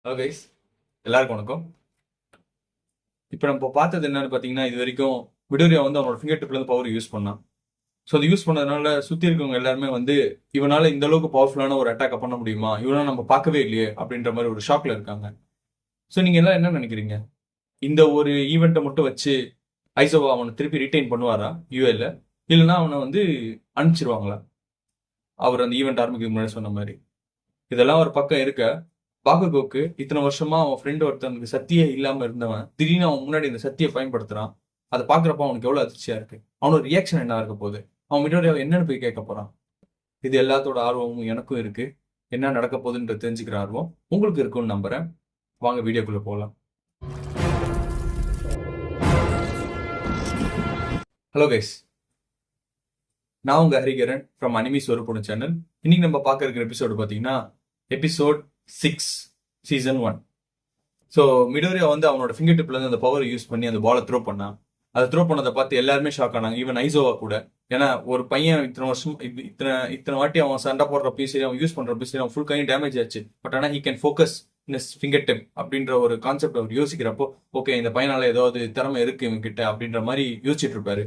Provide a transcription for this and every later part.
Hello guys, எல்லாருக்கும் வணக்கம். இப்போ நம்ம பார்த்தது என்னன்னு பார்த்தீங்கன்னா, இது வரைக்கும் விடோரியா வந்து அவனோட ஃபிங்கர் டிப்ல இருந்து பவர் யூஸ் பண்ணான். ஸோ அது யூஸ் பண்ணதுனால சுற்றி இருக்கவங்க எல்லாருமே வந்து இவனால இந்த அளவுக்கு பவர்ஃபுல்லான ஒரு அட்டாக்கை பண்ண முடியுமா, இவனால நம்ம பார்க்கவே இல்லையே அப்படின்ற மாதிரி ஒரு ஷாக்ல இருக்காங்க. ஸோ நீங்க எல்லாம் என்ன நினைக்கிறீங்க? இந்த ஒரு ஈவெண்ட்டை மட்டும் வச்சு ஐசோவா அவனை திருப்பி ரிட்டைன் பண்ணுவாரா யூஏல, இல்லைன்னா அவனை வந்து அனுப்பிச்சிருவாங்களா? அவர் அந்த ஈவெண்ட் ஆரம்பிக்கிறதுக்கு முன்னாடி சொன்ன மாதிரி இதெல்லாம் ஒரு பக்கம் இருக்க, பாகுகோக்கு இத்தனை வருஷமா அவன் ஃப்ரெண்ட் ஒருத்தனுக்கு சத்தியே இல்லாம இருந்தவன் திடீர்னு அவன் முன்னாடி இந்த சத்தியை பயன்படுத்துறான். அதை பாக்குறப்ப அவனுக்கு எவ்வளவு அதிர்ச்சியா இருக்கு. அவனோட ரியாக்ஷன் என்ன இருக்க போகுது? அவன் மிடோரியா என்னன்னு போய் கேட்க போறான்? இது எல்லாத்தோட ஆர்வமும் எனக்கும் இருக்கு. என்ன நடக்க போகுதுன்ற தெரிஞ்சுக்கிற ஆர்வம் உங்களுக்கு இருக்குன்னு நம்புறேன். வாங்க வீடியோக்குள்ள போகலாம். ஹலோ கைஸ், நான் உங்க ஹரிகரன் ஃப்ரம் அனிமி சொருப்பொண்ணு சேனல். இன்னைக்கு நம்ம பார்க்க இருக்கிற எபிசோடு பார்த்தீங்கன்னா எபிசோட் 6 சீசன் 1. ஸோ மிடோரியா வந்து அவனோட ஃபிங்கர் டிப்ல இருந்து அந்த பவர் யூஸ் பண்ணி அந்த பாலை த்ரோ பண்ணான். அதை த்ரோ பண்ணதை பார்த்து எல்லாருமே ஷாக் ஆனாங்க, ஈவன் ஐசோவா கூட. ஏன்னா ஒரு பையன் இத்தனை வருஷம் இத்தனை இத்தனை வாட்டி அவன் சண்டை போடுற பீஸையும் அவன் யூஸ் பண்ற பீஸையும் அவன் ஃபுல் கையும் டேமேஜ் ஆச்சு. பட் ஆனால் he can focus in finger tip அப்படின்ற ஒரு கான்செப்ட் அவர் யோசிக்கிறப்போ, ஓகே இந்த பையனால ஏதாவது திறமை இருக்கு இவங்க கிட்ட அப்படின்ற மாதிரி யோசிச்சுட்டு இருப்பாரு.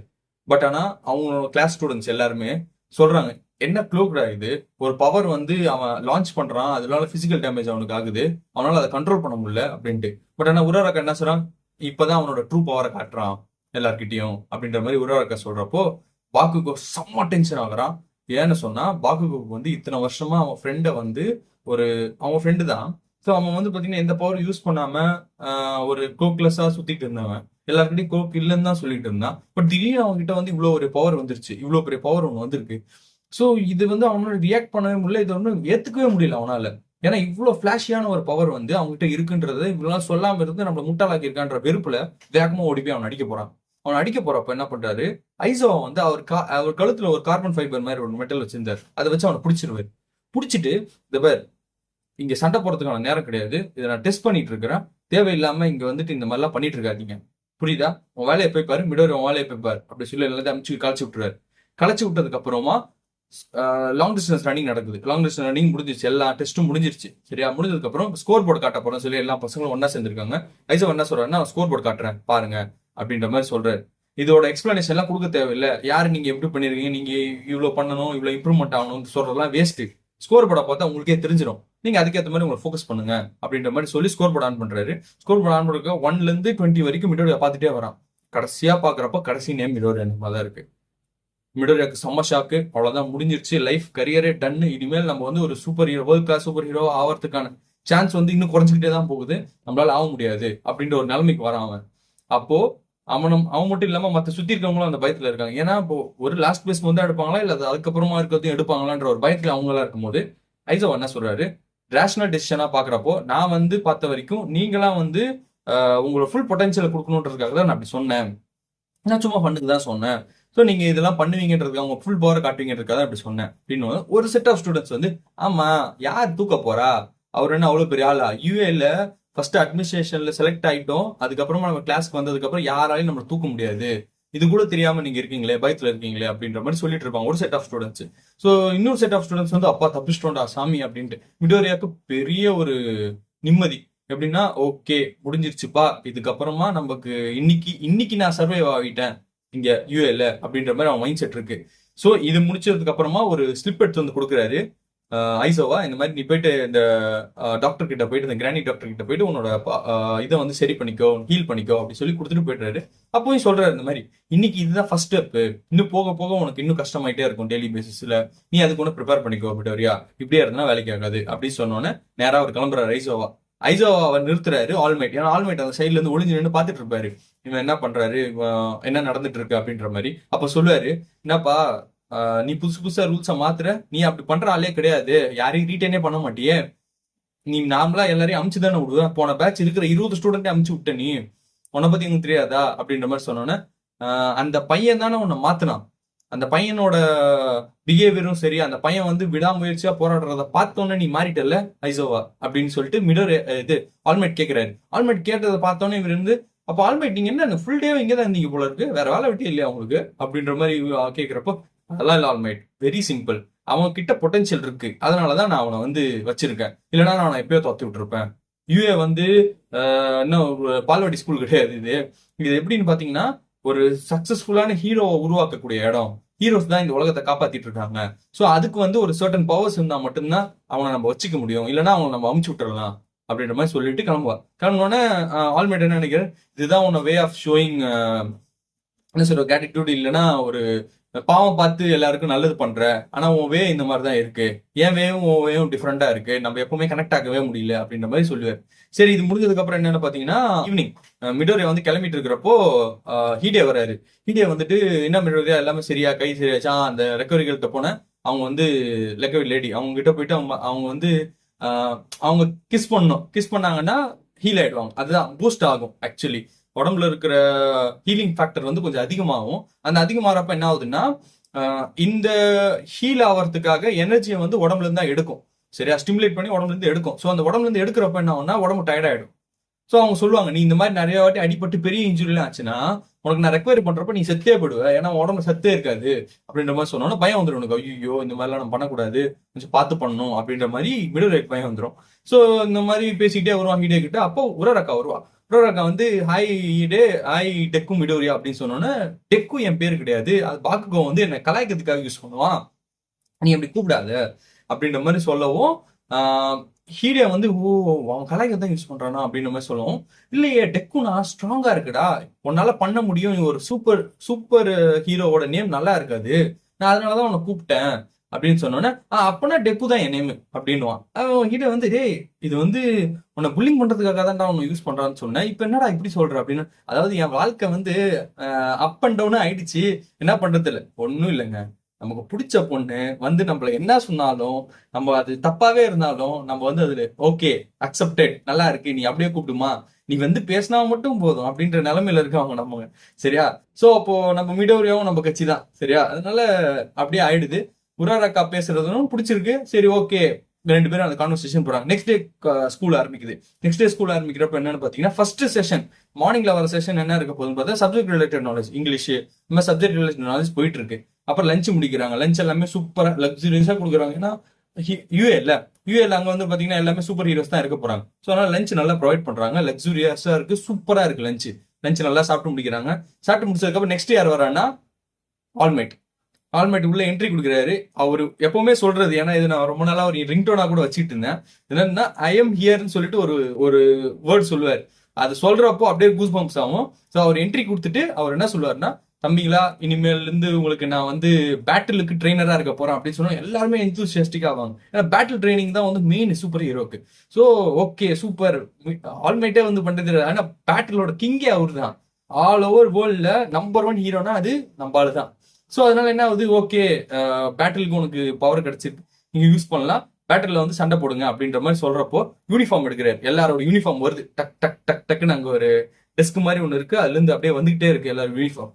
பட் ஆனால் அவங்களோட கிளாஸ் ஸ்டூடெண்ட்ஸ் எல்லாருமே சொல்றாங்க, என்ன க்ளோக்டா இது, ஒரு பவர் வந்து அவன் லான்ச் பண்றான், அதனால பிசிக்கல் டேமேஜ் அவனுக்கு ஆகுது, அவனால அதை கண்ட்ரோல் பண்ண முடியல அப்படின்ட்டு. பட் ஆனா உராரக்கா என்ன சொல்றான், இப்பதான் அவனோட ட்ரூ பவரை காட்டுறான் எல்லார்கிட்டையும் அப்படின்ற மாதிரி உராரக்கா சொல்றப்போ பாக்குகோ செம்ம டென்ஷன் ஆகுறான். ஏன்னு சொன்னா பாக்குகோக்கு வந்து இத்தனை வருஷமா அவன் ஃப்ரெண்டை வந்து ஒரு அவன் ஃப்ரெண்டு தான். ஸோ அவன் வந்து பாத்தீங்கன்னா எந்த பவர் யூஸ் பண்ணாம ஒரு கோக்லெஸ்ஸா சுத்திட்டு இருந்தவன், எல்லாருக்கிட்டையும் கோக் இல்லைன்னு தான் சொல்லிட்டு இருந்தான். பட் திடீர்னு அவங்க கிட்ட வந்து இவ்வளவு ஒரு பவர் வந்துருச்சு, இவ்வளவு பெரிய பவர் ஒன்று வந்திருக்கு. ஸோ இது வந்து அவனால ரியாக்ட் பண்ணவே முடியல, இதை ஒன்றும் ஏத்துக்கவே முடியல அவனால. ஏன்னா இவ்வளவு ஃபிளாஷியான ஒரு பவர் வந்து அவங்ககிட்ட இருக்குன்றதை இவ்வளவு சொல்லாம இருந்து நம்மள முட்டாளாக்கி இருக்கான்ற வெறுப்புல வேகமா ஓடி போய் அவன் அடிக்க போறான். அவன் அடிக்க போறப்ப என்ன பண்றாரு, ஐசோவா வந்து அவர் கழுத்துல ஒரு கார்பன் ஃபைபர் மாதிரி ஒரு மெட்டல் வச்சிருந்தாரு. அதை வச்சு அவனை பிடிச்சிருவாரு. பிடிச்சிட்டு இந்த பேர் இங்க சண்டை போறதுக்கான நேரம் கிடையாது, இதை நான் டெஸ்ட் பண்ணிட்டு இருக்கிறேன், தேவையில்லாம இங்க வந்துட்டு இந்த மாதிரிலாம் பண்ணிட்டு இருக்காதீங்க, புரியுதா, உன் வேலையை போய்ப்பாரு, மிடோரி உன் வேலையை போய்ப்பாரு அப்படி சொல்லி எல்லாத்தையும் அமைச்சு களைச்சு விட்டுறாரு. களைச்சு விட்டதுக்கு அப்புறமா லாங் டிஸ்டன்ஸ் ரன்னிங் நடக்குது. லாங் டிஸ்டன்ஸ் ரன்னிங் முடிஞ்சிருச்சு, எல்லா டெஸ்ட்டும் முடிஞ்சிருச்சு. சரியா, முடிஞ்சதுக்கு அப்புறம் ஸ்கோர் போர்டு காட்ட போறோம் சொல்லி எல்லா பசங்களும் ஒன்னா சேர்ந்திருக்காங்க. ஐசோ என்ன சொல்றாருன்னா, ஸ்கோர் போர்டு காட்டுறேன் பாருங்க அப்படின்ற மாதிரி சொல்றாரு. இதோட எக்ஸ்பிளனேஷன் எல்லாம் கொடுக்க தேவையில்லை, யாரு நீங்க எப்படி பண்ணிருக்கீங்க, நீங்க இவ்வளவு பண்ணணும், இவ்வளவு இம்ப்ரூவ்மெண்ட் ஆகணும்னு சொல்றதெல்லாம் வேஸ்ட். ஸ்கோர் போர்டை பார்த்தா உங்களுக்கே தெரிஞ்சிடும், நீங்க அதுக்கேற்ற மாதிரி உங்களை ஃபோக்கஸ் பண்ணுங்க அப்படின்ற மாதிரி சொல்லி ஸ்கோர் போர்டு ஆன் பண்றாரு. ஸ்கோர் போர்டு ஆன் பண்ணுறதுக்கு 1ல இருந்து 20 வரைக்கும் மிடோரியா பார்த்துட்டே வரான். கடைசியா பாக்குறப்ப கடைசி நேம் மிடோரியா தான் இருக்கு. மிடோரியாக்கு செம்ம ஷாக்கு, அவ்வளவுதான் முடிஞ்சிருச்சு, லைஃப் கரியரே டன்னு, இனிமேல் நம்ம வந்து ஒரு super hero, world class super hero ஆகிறதுக்கான சான்ஸ் வந்து இன்னும் குறைஞ்சிக்கிட்டே தான் போகுது, நம்மளால ஆக முடியாது அப்படின்ற ஒரு நிலைமைக்கு வரான் அவன். அப்போ அவன் மட்டும் இல்லாம மத்த சுத்தி இருக்கவங்களும் அந்த பயத்துல இருக்காங்க. ஏன்னா இப்போ ஒரு லாஸ்ட் பேஸ் வந்து எடுப்பாங்களா இல்ல அதுக்கப்புறமா இருக்கிறதையும் எடுப்பாங்களான்ற ஒரு பயத்துல அவங்களா இருக்கும்போது ஐசோ என்ன சொல்றாரு, ரேஷனல் டெசிஷனா பாக்குறப்போ நான் வந்து பார்த்த வரைக்கும் நீங்களாம் வந்து உங்களோட ஃபுல் பொட்டன்ஷியல் கொடுக்கணுன்றதுக்காக தான் நான் அப்படி சொன்னேன், நான் சும்மா பண்ணுக்கு தான் சொன்னேன். ஸோ நீங்க இதெல்லாம் பண்ணுவீங்கன்றதுக்கு அவங்க ஃபுல் பவர் காட்டுவீங்கன்றதுக்காக தான் அப்படி சொன்னேன் அப்படின்னு ஒரு செட் ஆஃப் ஸ்டூடெண்ட்ஸ் வந்து, ஆமா யார் தூக்க போறா, அவர் என்ன அவ்வளவு பெரிய ஆளா, யூஏல ஃபர்ஸ்ட் அட்மினிஸ்ட்ரேஷன்ல செலக்ட் ஆயிட்டோம், அதுக்கப்புறமா நம்ம கிளாஸ்க்கு வந்ததுக்கு அப்புறம் யாராலையும் நம்ம தூக்க முடியாது, இது கூட தெரியாம நீங்க இருக்கீங்களே, பயத்துல இருக்கீங்களே அப்படின்ற மாதிரி சொல்லிட்டு இருப்பாங்க ஒரு செட் ஆஃப் ஸ்டூடெண்ட்ஸ். ஸோ இன்னொரு செட் ஆஃப் ஸ்டூடெண்ட்ஸ் வந்து அப்பா தப்பிச்சிட்டோம்டா சாமி அப்படின்ட்டு. மிடோரியாவுக்கு பெரிய ஒரு நிம்மதி. எப்படின்னா, ஓகே முடிஞ்சிருச்சுப்பா, இதுக்கப்புறமா நமக்கு இன்னைக்கு நான் சர்வைவ் ஆகிட்டேன் இங்க யூஏல அப்படின்ற மாதிரி அவன் மைண்ட் செட் இருக்கு. ஸோ இது முடிச்சதுக்கு அப்புறமா ஒரு ஸ்லிப் எடுத்து வந்து கொடுக்குறாரு ஐசோவா, இந்த மாதிரி நீ போயிட்டு இந்த டாக்டர் கிட்ட போயிட்டு, இந்த கிரானி டாக்டர் கிட்ட போயிட்டு உன்னோட இதை வந்து சரி பண்ணிக்கோ, ஹீல் பண்ணிக்கோ அப்படி சொல்லி கொடுத்துட்டு போயிட்டாரு. அப்போயும் சொல்றாரு இந்த மாதிரி, இன்னைக்கு இதுதான் ஃபர்ஸ்ட் ஸ்டெப், இன்னும் போக போக உனக்கு இன்னும் கஷ்டமாயிட்டே இருக்கும் டெய்லி பேசிஸ்ல, நீ அதுக்கு ஒன்று ப்ரிப்பேர் பண்ணிக்கோ விடோரியா, இப்படியே இருந்தா வேலைக்கு ஆகாது அப்படின்னு சொன்னோன்னே நேரா அவர் கிளம்புறாரு ஐசோவா அவர் நிறுத்துறாரு ஆல்மைட். ஏன்னா ஆல்மைட் அந்த சைட்ல இருந்து ஒளிஞ்சு நின்று பாத்துட்டு இருப்பாரு, இவன் என்ன பண்றாரு, என்ன நடந்துட்டு இருக்கு அப்படின்ற மாதிரி. அப்ப சொல்லுவாரு, என்னப்பா நீ புதுசு புதுசா ரூல்ஸை மாத்துற, நீ அப்படி பண்ற ஆளே கிடையாது, யாரையும் ரீட்டைனே பண்ண மாட்டியே, நீ நார்மலா எல்லாரையும் அமுச்சுதானே விடுவேன், போன பேட்ச் இருக்கிற 20 ஸ்டூடெண்டே அமுச்சு விட்ட, நீ உன்னை பத்தி உங்களுக்கு தெரியாதா அப்படின்ற மாதிரி சொன்னோன்னே, அந்த பையன் தானே உன்னை மாத்தினான், அந்த பையனோட பிஹேவியரும் சரி, அந்த பையன் வந்து விடாமுயற்சியா போராடுறத பார்த்தோன்னே நீ மாறிட்டல ஐசோவா அப்படின்னு சொல்லிட்டு இது ஆல்மைட் கேட்கிறாரு. ஆல்மைட் கேட்டதை பார்த்தோன்னே இவர் இருந்து, அப்போ ஆல்மைட் நீங்க என்ன ஃபுல் டே இங்கதான் இருந்தீங்க போல இருக்கு, வேற வேலை வெட்டி இல்லையா உங்களுக்கு அப்படின்ற மாதிரி கேட்கிறப்போ, அதெல்லாம் இல்ல ஆல்மைட், வெரி சிம்பிள், அவன் கிட்ட பொட்டன்ஷியல் இருக்கு, அதனாலதான் நான் அவனை வந்து வச்சிருக்கேன், இல்லைன்னா நான் அவனை எப்பயோ தோத்து விட்டுருப்பேன் யூஏ வந்து இன்னும் ஒரு பால்வாடி ஸ்கூல் கிடையாது. இது எப்படின்னு பாத்தீங்கன்னா ஒரு சக்சஸ்ஃபுல்லான ஹீரோவை உருவாக்கக்கூடிய இடம். ஹீரோஸ் தான் இந்த உலகத்தை காப்பாத்திட்டு இருக்காங்க. ஸோ அதுக்கு வந்து ஒரு சர்டன் பவர்ஸ் இருந்தா மட்டும்தான் அவனை நம்ம வச்சுக்க முடியும், இல்லைன்னா அவனை நம்ம அமுச்சு விட்டுறலாம் அப்படின்ற மாதிரி சொல்லிட்டு கிளம்புவா. கிளம்பினோடனே ஆல்மேட் என்ன நினைக்கிறேன், இதுதான் உன்ன வே ஆஃப் ஷோயிங் என்ன சொல்ற கிராட்டிடியூட், இல்லைன்னா ஒரு பாவம் பார்த்து எல்லாருக்கும் நல்லது பண்ற, ஆனா உன் வே இந்த மாதிரி தான் இருக்கு, என் வேவும் உன் வேவும் டிஃப்ரெண்டா இருக்கு, நம்ம எப்பவுமே கனெக்ட் ஆகவே முடியல அப்படின்ற மாதிரி சொல்லுவார். சரி, இது முடிஞ்சதுக்கு அப்புறம் என்னன்னு பாத்தீங்கன்னா ஈவினிங் மிடோரியா வந்து கிளம்பிட்டு இருக்கிறப்போ ஹீடே வராரு. ஹீடே வந்துட்டு என்ன மிடோரியா எல்லாமே சரியா, கை சரியாச்சா, அந்த ரெக்கவரிகள்கிட்ட போன அவங்க வந்து ரெக்கவரி லேடி அவங்க கிட்ட போயிட்டு அவங்க வந்து அவங்க கிஸ் பண்ணணும். கிஸ் பண்ணாங்கன்னா ஹீல் ஆயிடுவாங்க. அதுதான் பூஸ்ட் ஆகும். ஆக்சுவலி உடம்புல இருக்கிற ஹீலிங் ஃபேக்டர் வந்து கொஞ்சம் அதிகமாகும். அந்த அதிகமாகறப்ப என்ன ஆகுதுன்னா இந்த ஹீல் ஆகிறதுக்காக எனர்ஜியை வந்து உடம்புல இருந்து தான் எடுக்கும். சரியா, ஸ்டிமுலேட் பண்ணி உடம்புல இருந்து எடுக்கும். ஸோ அந்த உடம்புல இருந்து எடுக்கிறப்ப என்ன ஆகும்னா உடம்பு டயர்ட் ஆயிடும். ஸோ அவங்க சொல்லுவாங்க, நீ இந்த மாதிரி நிறைய வாட்டி அடிபட்டு பெரிய இன்ஜுரிலாம் ஆச்சுன்னா உனக்கு நான் ரெக்கவரி பண்றப்ப நீ செத்தே போடுவ, ஏன்னா உடம்பு சத்தே இருக்காது அப்படின்ற மாதிரி சொன்னோன்னா பயம் வந்துடும் உனக்கு. ஐயோ இந்த மாதிரிலாம் நம்ம பண்ணக்கூடாது, கொஞ்சம் பார்த்து பண்ணணும் அப்படின்ற மாதிரி மிடோரியாக்கு பயம் வந்துடும். ஸோ இந்த மாதிரி பேசிக்கிட்டே வருவான் ஹீடே கிட்ட. அப்போ உரரக்கா வருவா. உரரக்கா வந்து ஹாய் ஹீடே, ஹாய் டெக்கு மிடோரியா அப்படின்னு சொன்னோன்னே, டெக்கு என் பேர் கிடையாது, அது பாக்குகோ வந்து என்னை கலாய்க்கிறதுக்காக யூஸ் பண்ணுவான், நீ அப்படி கூப்பிடாத அப்படின்ற மாதிரி சொல்லவும் ஹீடே வந்து ஓ அவன் கலாய்க்க தான் யூஸ் பண்றானா அப்படின்ற மாதிரி சொல்லவும், இல்லையே டெக்குனா ஸ்ட்ராங்கா இருக்குடா, உன்னால பண்ண முடியும், நீ ஒரு சூப்பர் சூப்பர் ஹீரோவோட நேம் நல்லா இருக்காது, நான் அதனாலதான் உன்னை கூப்பிட்டேன் அப்படின்னு சொன்னோன்னே, அப்பனா டெக்கு தான் என் நேம் அப்படின்னுவான். ஹீடே வந்து டேய் இது வந்து உன்னை புல்லிங் பண்றதுக்காக தான்டா உன்னை யூஸ் பண்றான்னு சொன்னேன், இப்ப என்னடா இப்படி சொல்ற அப்படின்னு. அதாவது என் வாழ்க்கை வந்து அப் அண்ட் டவுன் ஆயிடுச்சு, என்ன பண்றது இல்லை. ஒன்னும் இல்லைங்க, நமக்கு பிடிச்ச பொண்ணு வந்து நம்மள என்ன சொன்னாலும், நம்ம அது தப்பாவே இருந்தாலும் நம்ம வந்து அதுல ஓகே அக்செப்டட், நல்லா இருக்கு, நீ அப்படியே கூப்பிடுமா, நீ வந்து பேசினா மட்டும் போதும் அப்படின்ற நிலைமையில இருக்காங்க நம்ம. சரியா, சோ அப்போ நம்ம மிடோரியாவும் நம்ம கட்சி தான். சரியா, அதனால அப்படியே ஆயிடுது. உராரக்கா பேசுறதும் பிடிச்சிருக்கு. சரி ஓகே, ரெண்டு பேரும் அந்த கான்வர்சேஷன் போறாங்க. நெக்ஸ்ட் டே ஸ்கூல் ஆரம்பிக்குது. நெக்ஸ்ட் டே ஸ்கூல் ஆரம்பிக்கிறப்ப என்னன்னு பாத்தீங்கன்னா, ஃபர்ஸ்ட் செஷன் மார்னிங்ல வர செஷன் என்ன இருக்க போகுதுன்னு பார்த்தா சப்ஜெக்ட் ரிலேட்டட் நாலேஜ், இங்கிலீஷ் இந்த மாதிரி சப்ஜெக்ட் ரிலேட்டட் நாலேஜ் போயிட்டு இருக்கு. அப்புறம் லஞ்ச் முடிக்கிறாங்க. லஞ்ச் எல்லாமே சூப்பரா லக்ஸுரியஸா கொடுக்குறாங்க. ஏன்னா யூஏல அங்க வந்து பாத்தீங்கன்னா எல்லாமே சூப்பர் ஹீரோஸ் தான் இருக்க போறாங்க. ஸோ அதனால லஞ்ச் நல்லா ப்ரொவைட் பண்றாங்க, லக்ஸுரியஸா இருக்கு, சூப்பரா இருக்கு லஞ்ச். நல்லா சாப்பிட்டு முடிக்கிறாங்க. சாப்பிட்டு முடிச்சதுக்கு நெக்ஸ்ட் யார் வரான்னா ஆல்மைட். ஆல்மைட் உள்ள என்ட்ரி கொடுக்குறாரு. அவரு எப்பவுமே சொல்றது, ஏன்னா இது நான் ரொம்ப நாளா ஒரு ரிங்டோனா கூட வச்சுட்டு இருந்தேன், என்னன்னா ஐ எம் ஹியர்னு சொல்லிட்டு ஒரு வேர்ட் சொல்லுவார். அது சொல்றப்போ அப்படியே கூஸ் பம்ப்ஸ் ஆகும். ஸோ அவர் என்ட்ரி கொடுத்துட்டு அவர் என்ன சொல்லுவாருன்னா, தம்பிங்களா இனிமேல் இருந்து உங்களுக்கு நான் வந்து பேட்டிலுக்கு ட்ரெயினரா இருக்க போறேன் அப்படின்னு சொன்னா எல்லாருமே எந்தூசியாஸ்டிக் ஆவாங்க. ஏன்னா பேட்டில் ட்ரைனிங் தான் வந்து மெயின் சூப்பர் ஹீரோக்கு. ஸோ ஓகே சூப்பர், ஆல்மைட்டே வந்து பண்றது. ஆனா பேட்டிலோட கிங்கே அவரு தான். ஆல் ஓவர் வேர்ல்ட்ல நம்பர் 1 ஹீரோனா அது நம்ம ஆளு தான். ஸோ அதனால என்ன ஆகுது, ஓகே பேட்டிலுக்கு உனக்கு பவர் கிடைச்சிருக்கு, நீங்க யூஸ் பண்ணலாம், பேட்டில் வந்து சண்டை போடுங்க அப்படின்ற மாதிரி சொல்றப்போ யூனிஃபார்ம் எடுக்கிறாரு. எல்லாரோட யூனிஃபார்ம் வருது, டக் டக் டக் டக்குன்னு அங்க ஒரு டெஸ்க் மாதிரி ஒன்று இருக்கு, அதுல இருந்து அப்படியே வந்துகிட்டே இருக்கு எல்லாரும்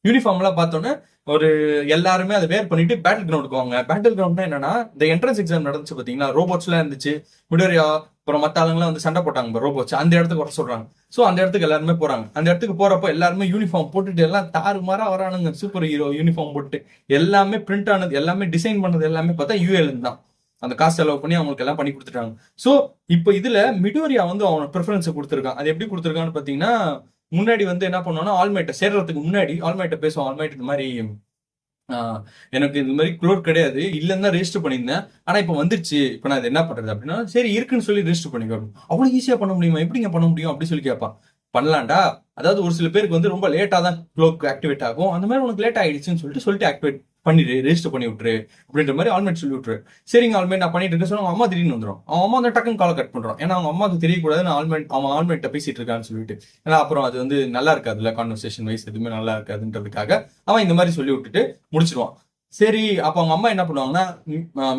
யூனிஃபார்ம் எல்லாம் பார்த்தோன்னே ஒரு எல்லாருமே அதை வேர் பண்ணிட்டு பேட்டில் கிரவுண்டுக்கு வாங்க. பேட்டில் கிரவுண்ட்னா என்னன்னா, இந்த என்ட்ரன்ஸ் எக்ஸாம் நடந்துச்சு பாத்தீங்கன்னா, ரோபோட்ஸ் எல்லாம் இருந்துச்சு, மிடோரியா அப்புறம் மத்த ஆளுங்களாம் வந்து சண்டை போட்டாங்க ரோபோட்ஸ், அந்த இடத்துக்கு வர சொல்றாங்க. ஸோ அந்த இடத்துக்கு எல்லாருமே போறாங்க. அந்த இடத்துக்கு போறப்போ எல்லாருமே யூனிஃபார்ம் போட்டுட்டு எல்லாம் தாறுமாறா வரானுங்க, சூப்பர் ஹீரோ யூனிஃபார்ம் போட்டு. எல்லாமே பிரிண்ட் ஆனது, எல்லாமே டிசைன் பண்ணது எல்லாமே பார்த்தா யூஎல் தான். அந்த காசு செலவு பண்ணி அவங்களுக்கு எல்லாம் பண்ணி கொடுத்துட்டாங்க. ஸோ இப்போ இதுல மிடோரியா வந்து அவனோட ப்ரிஃபரன்ஸ் கொடுத்துருக்கான். அது எப்படி கொடுத்துருக்கான்னு பாத்தீங்கன்னா, முன்னாடி வந்து என்ன பண்ணுவானா, ஆல்மைட்டை சேர்றதுக்கு முன்னாடி ஆல்மைட்டை பேசுவான். ஆல்மைட் இந்த மாதிரி எனக்கு இந்த மாதிரி குளோர் கிடையாது, இல்லைன்னு தான் ரெஜிஸ்டர் பண்ணியிருந்தேன், ஆனா இப்ப வந்துருச்சு, இப்ப நான் என்ன பண்றது அப்படின்னா, சரி இருக்குன்னு சொல்லி ரெஜிஸ்டர் பண்ணிக்கணும். அவ்வளவு ஈஸியா பண்ண முடியுமா, எப்படிங்க பண்ண முடியும் அப்படி சொல்லி கேட்பான். பண்ணலாம்டா, அதாவது ஒரு சில பேருக்கு வந்து ரொம்ப லேட்டா தான் க்ளோக் ஆக்டிவேட் ஆகும், அந்த மாதிரி உனக்கு லேட் ஆயிடுச்சுன்னு சொல்லிட்டு ஆக்டிவேட் பண்ணிடு, ரெஜிஸ்டர் பண்ணி விட்டுரு அப்படின்ற மாதிரி ஆல்மைட் சொல்லி விட்டுரு. சரிங்க ஆல்மைட் நான் பண்ணிட்டு இருக்கேன் சொன்னா, அம்மா திடீர்னு வந்துடும். அவன் அம்மா வந்து டக்குன்னு காலை கட் பண்றான். ஏன்னா அவங்க அம்மாவுக்கு தெரியக்கூடாது அவன் ஆல்மைட்ட பேசிட்டு இருக்கான்னு சொல்லிட்டு. ஏன்னா அப்புறம் அது வந்து நல்லா இருக்காதுல்ல, கான்வர்சேஷன் வைஸ் எதுவுமே நல்லா இருக்காதுன்றதுக்காக அவன் இந்த மாதிரி சொல்லி விட்டுட்டு முடிச்சிருவான். சரி, அப்ப அவங்க அம்மா என்ன பண்ணுவாங்கன்னா,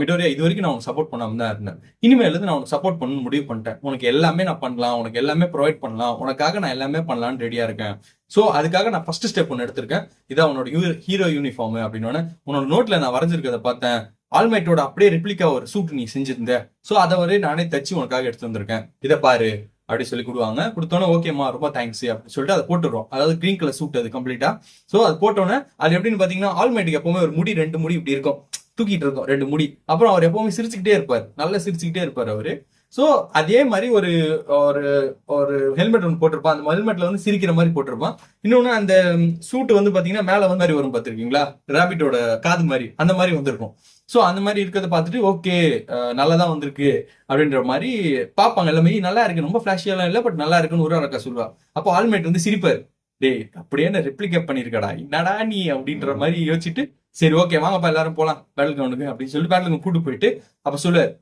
மிடோரியா இது வரைக்கும் நான் உனக்கு சப்போர்ட் பண்ணாம தான் இருந்தேன், இனிமேல் நான் உனக்கு சப்போர்ட் பண்ண முடிவு பண்ணிட்டேன், உனக்கு எல்லாமே நான் பண்ணலாம், உனக்கு எல்லாமே ப்ரொவைட் பண்ணலாம், உனக்காக நான் எல்லாமே பண்ணலாம்னு ரெடியா இருக்கேன். சோ அதுக்காக நான் ஃபர்ஸ்ட் ஸ்டெப் ஒன்று எடுத்திருக்கேன், இதான் உன்னோட ஹீரோ யூனிஃபார்ம் அப்படின்னு. உன்னோட நோட்ல நான் வரைஞ்சிருக்கதை பார்த்தேன், ஆல்மைட்டோட அப்படியே ரிப்ளிகா ஒரு சூட் நீ செஞ்சிருந்த, சோ அதை வரை நானே தச்சு உனக்காக எடுத்து வந்திருக்கேன், இதை பாரு அப்படி சொல்லி கொடுவாங்க. கொடுத்தோன்னே ஓகேமா ரொம்ப தேங்க்ஸ் அப்படின்னு சொல்லிட்டு அதை போட்டுருவோம். அதாவது கிரீன் கலர் சூட் அது கம்ப்ளீட்டா. சோ அது போட்டோன்னே அது எப்படின்னு பாத்தீங்கன்னா, ஆல்மைட்டுக்கு எப்பவுமே ஒரு முடி 2 முடி இப்படி இருக்கும், தூக்கிட்டு இருக்கும் 2 முடி. அப்புறம் அவர் எப்பவுமே சிரிச்சுக்கிட்டே இருப்பார், நல்லா சிரிச்சுக்கிட்டே இருப்பார் அவரு. ஸோ அதே மாதிரி ஒரு ஒரு ஒரு ஹெல்மெட் ஒன்று போட்டிருப்பான். அந்த ஹெல்மெட்ல வந்து சிரிக்கிற மாதிரி போட்டிருப்பான். இன்னொன்னு அந்த சூட் வந்து பாத்தீங்கன்னா மேல வந்து மாதிரி வரும் பார்த்திருக்கீங்களா, ரேபிட்டோட காது மாதிரி அந்த மாதிரி வந்திருக்கும். ஸோ அந்த மாதிரி இருக்கிறத பார்த்துட்டு ஓகே நல்லதான் வந்திருக்கு அப்படின்ற மாதிரி பார்ப்பாங்க எல்லாமே. நல்லா இருக்கு, ரொம்ப ஃபிளாஷியெல்லாம் இல்லை, பட் நல்லா இருக்குன்னு ஒரு அக்கா சொல்லுவா. அப்போ ஆல்மேட் வந்து சிரிப்பாரு, டேய் அப்படியே என்ன ரெப்ளிகேட் பண்ணிருக்கடா என்னடா நீ அப்படின்ற மாதிரி யோசிச்சுட்டு சரி ஓகே வாங்கப்பா எல்லாரும் போலாம் பேட்டில் கிரவுண்டுக்கு அப்படின்னு சொல்லிட்டு பேட்டில் கிரவுண்ட் கூட்டு போயிட்டு அப்ப சொல்லுவார்.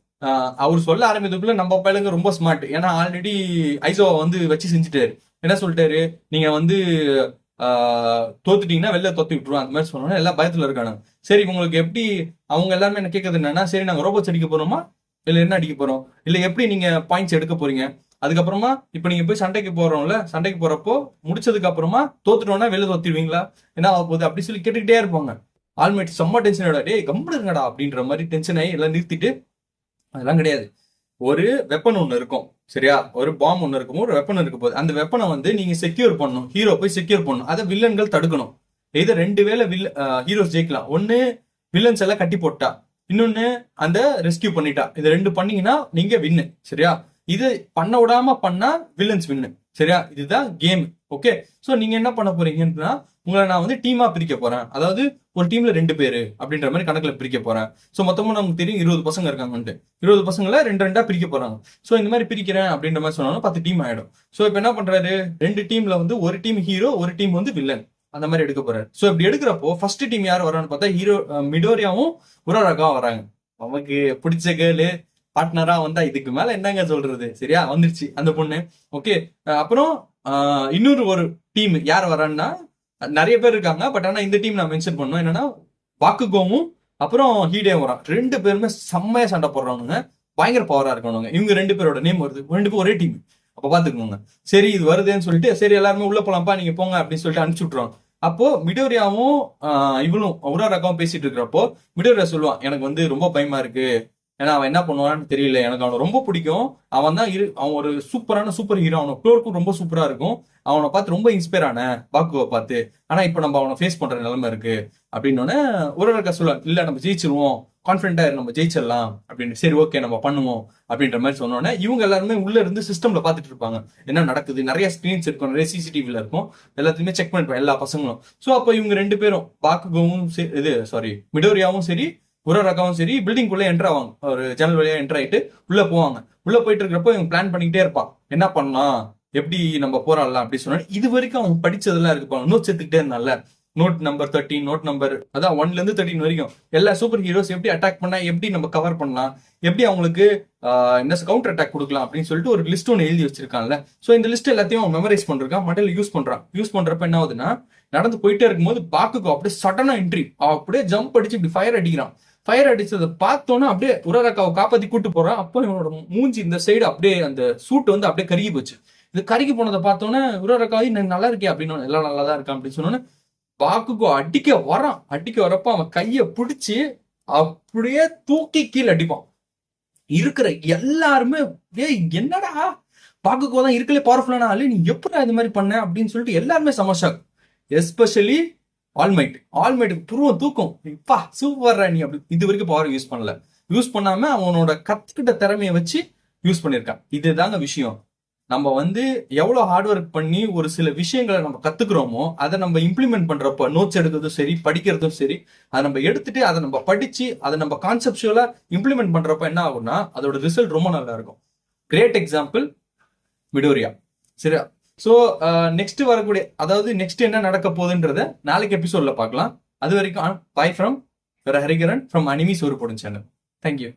அவர் சொல்ல ஆரம்பித்ததுக்குள்ள நம்ம பையலுங்க ரொம்ப ஸ்மார்ட். ஏன்னா ஆல்ரெடி ஐசோவை வந்து வச்சு செஞ்சுட்டாரு. என்ன சொல்லிட்டாரு, நீங்க வந்து தோத்துட்டீங்கன்னா வெளில தோத்து விட்டுருவோம் அந்த மாதிரி சொன்னோன்னா எல்லாம் பயத்துல இருக்காங்க. சரி உங்களுக்கு எப்படி, அவங்க எல்லாருமே என்ன கேட்கறது என்னன்னா, சரி நாங்க ரோபோட்ஸ் அடிக்க போறோமா இல்ல என்ன அடிக்க போறோம், இல்ல எப்படி நீங்க பாயிண்ட்ஸ் எடுக்க போறீங்க, அதுக்கப்புறமா இப்ப நீங்க போய் சண்டைக்கு போறோம்ல, சண்டைக்கு போறப்போ முடிச்சதுக்கு அப்புறமா தோத்துட்டோம்னா வெளில தோத்துருவீங்களா, என்ன ஆக போகுது அப்படி சொல்லி கேட்டுக்கிட்டே இருப்பாங்க. ஆல்மேட் செம்ம டென்ஷன் ஆடா, டே கம்பெனி இருங்கடா அப்படின்ற மாதிரி டென்ஷன் ஆகி எல்லாம் நிறுத்திட்டு, அதெல்லாம் கிடையாது, ஒரு வெப்பன் ஒன்று இருக்கும் சரியா, ஒரு பாம் ஒன்று இருக்கும், ஒரு வெப்பன் இருக்க போகுது, அந்த வெப்பனை வந்து நீங்க செக்யூர் பண்ணணும், ஹீரோ போய் செக்யூர் பண்ணணும், அதை வில்லன்கள் தடுக்கணும். இது ரெண்டு வேலை ஹீரோஸ் ஜெயிக்கலாம். ஒன்னு வில்லன்ஸ் எல்லாம் கட்டி போட்டா, இன்னொன்னு அந்த ரெஸ்கியூ பண்ணிட்டா. இது ரெண்டு பண்ணீங்கன்னா நீங்க வின்னு சரியா. இது பண்ண விடாம பண்ணா வில்லன்ஸ் வின்னு சரியா. இதுதான் கேம். ஓகே, சோ நீங்க என்ன பண்ண போறீங்கன்னா, உங்களை நான் வந்து டீமா பிரிக்க போறேன். அதாவது ஒரு டீம்ல 2 பேரு அப்படின்ற மாதிரி கணக்குல பிரிக்க போறேன். சோ மொத்தமா நமக்கு தெரியும் 20 பசங்க இருக்காங்கன்ட்டு. 20 பசங்களை 2 பிரிக்க போறாங்க. சோ இந்த மாதிரி பிரிக்கிறேன் அப்படின்ற மாதிரி சொன்னாலும் 10 டீம் ஆயிடும். சோ இப்ப என்ன பண்றாரு, 2 டீம்ல வந்து ஒரு டீம் ஹீரோ, ஒரு டீம் வந்து வில்லன், அந்த மாதிரி எடுக்க போறாரு. சோ இப்படி எடுக்கிறப்போ ஃபர்ஸ்ட் டீம் யார் வரான்னு பார்த்தா ஹீரோ மிடோரியாவும் உரோராக்காவும் வராங்க. நமக்கு பிடிச்ச கேர்ளு பார்ட்னரா வந்தா இதுக்கு மேல என்னங்க சொல்றது சரியா, வந்துருச்சு அந்த பொண்ணு. ஓகே, அப்புறம் இன்னொரு ஒரு டீம் யார் வரான்னா, நிறைய பேர் இருக்காங்க, பட் ஆனா இந்த டீம் நான் மென்ஷன் பண்ணோம் என்னன்னா பாக்குகோவும் அப்புறம் ஹீடே வரான். 2 பேருமே செம்மையா சண்டை போடுறவனுங்க, பயங்கர பவரா இருக்கணுங்க. இவங்க 2 பேரோட நேம் வருது, 2 பேரும் ஒரே டீம். அப்ப பாத்துக்கோங்க. சரி இது வருதுன்னு சொல்லிட்டு சரி எல்லாருமே உள்ள போலாம்ப்பா நீங்க போங்க அப்படின்னு சொல்லிட்டு அனுப்பிச்சு விட்டுருவாங்க. அப்போ மிடோரியாவும் இவளும் உரோராக்காவும் பேசிட்டு இருக்கிறப்போ மிடோரியா சொல்லுவான், எனக்கு வந்து ரொம்ப பயமா இருக்கு, ஏன்னா அவன் என்ன பண்ணுவான்னு தெரியல, எனக்கு அவனை ரொம்ப பிடிக்கும், அவன் தான் அவன் ஒரு சூப்பரான சூப்பர் ஹீரோ, அவனை ப்ளோருக்கும் ரொம்ப சூப்பரா இருக்கும், அவனை பார்த்து ரொம்ப இன்ஸ்பயர் ஆன பாக்குவை பார்த்து, ஆனா இப்ப நம்ம அவனை ஃபேஸ் பண்ற நிலைமை இருக்கு அப்படின்னு உரோராக்கா சொல்லுவான், இல்ல நம்ம ஜெயிச்சிருவோம், கான்பிடண்டா நம்ம ஜெயிச்சிடலாம் அப்படின்னு. சரி ஓகே நம்ம பண்ணுவோம் அப்படின்ற மாதிரி சொன்னோன்னே இவங்க எல்லாருமே உள்ள இருந்து சிஸ்டம்ல பாத்துட்டு இருப்பாங்க என்ன நடக்குது. நிறைய ஸ்கிரீன்ஸ் இருக்கும், நிறைய சிசிடிவில இருக்கும், எல்லாத்தையுமே செக் பண்ணிப்பாங்க எல்லா பசங்களும். சோ அப்போ இவங்க 2 பேரும் பாக்குகவும் மிடோரியாவும் சரி உரோராக்காவும் சரி பில்டிங் குள்ள என்டர் ஆவாங்க. ஒரு ஜன்னல் வழியா என்டர் ஆயிட்டு உள்ள போவாங்க. உள்ள போயிட்டு இருக்கிறப்போ இவங்க பிளான் பண்ணிக்கிட்டே இருப்பான், என்ன பண்ணலாம், எப்படி நம்ம போராடலாம் அப்படி சொன்னா. இது வரைக்கும் அவங்க படிச்சதெல்லாம் இருக்கு, நோட்ஸ் எடுத்துக்கிட்டே இருந்தால, நோட் நம்பர் 13, நோட் நம்பர் அதான் 1ல இருந்து 13 வரைக்கும் எல்லா சூப்பர் ஹீரோஸ் எப்படி அட்டாக் பண்ணா, எப்படி நம்ம கவர் பண்ணலாம், எப்படி அவங்களுக்கு என்ன கவுண்டர் அட்டாக் கொடுக்கலாம் அப்படின்னு சொல்லிட்டு ஒரு லிஸ்ட் ஒன்று எழுதி வச்சிருக்காங்கல்ல. ஸோ இந்த லிஸ்ட் எல்லாத்தையும் அவன் மெமரைஸ் பண்ணிருக்கான், மட்டையில யூஸ் பண்றான். யூஸ் பண்றப்ப என்ன ஆகுதுன்னா, நடந்து போயிட்டே இருக்கும்போது பாக்குக்கு அப்படியே சடனா என்ட்ரி, அப்படியே ஜம்ப் அடிச்சு இப்படி ஃபயர் அடிக்கிறான். ஃபயர் அடிச்சதை பார்த்தோன்னா அப்படியே உரோராக்காவை காப்பாத்தி கூட்டு போறான். அப்போ இவனோட மூஞ்சி இந்த சைடு அப்படியே அந்த சூட் வந்து அப்படியே கருகி போச்சு. இது கருகி போனதை பார்த்தோன்னே உரோராக்காவை நல்லா இருக்கே அப்படின்னு, எல்லாம் நல்லா தான் இருக்கான் அப்படின்னு சொன்னோன்னே பாக்குக்கோ அடிக்க வரான். அடிக்க வரப்ப அவன் கைய பிடிச்சு அப்படியே தூக்கி கீழே அடிப்பான். இருக்கிற எல்லாருமே என்னடா பாக்குக்கோ தான் இருக்கலே பவர்ஃபுல்லான ஆளு, நீ எப்படா இது மாதிரி பண்ண அப்படின்னு சொல்லிட்டு எல்லாருமே சமஷாக். எஸ்பெஷலி ஆல்மைட்டுக்கு புருவம் தூக்கும், இப்பா சூப்பர்ரா நீ அப்படி. இது வரைக்கும் பவர் யூஸ் பண்ணல, யூஸ் பண்ணாம அவனோட கத்துக்கிட்ட திறமையை வச்சு யூஸ் பண்ணிருக்கான். இதுதாங்க விஷயம். நம்ம வந்து எவ்வளவு ஹார்ட் ஒர்க் பண்ணி ஒரு சில விஷயங்களை நம்ம கத்துக்கிறோமோ அதை நம்ம இம்ப்ளிமெண்ட் பண்றப்ப, நோட்ஸ் எடுக்கிறதும் சரி படிக்கிறதும் சரி, அதை நம்ம எடுத்துட்டு அதை நம்ம படிச்சு அதை நம்ம கான்செப்சுவலா இம்ப்ளிமெண்ட் பண்றப்ப என்ன ஆகும்னா அதோட ரிசல்ட் ரொம்ப நல்லா இருக்கும். கிரேட் எக்ஸாம்பிள் மிடோரியா சரியா. ஸோ நெக்ஸ்ட் வரக்கூடிய, அதாவது நெக்ஸ்ட் என்ன நடக்க போகுதுன்றத நாளைக்கு எபிசோட்ல பார்க்கலாம். அது வரைக்கும் by from Hariharan from anime சோறு போடும் சேனல். தேங்க்யூ.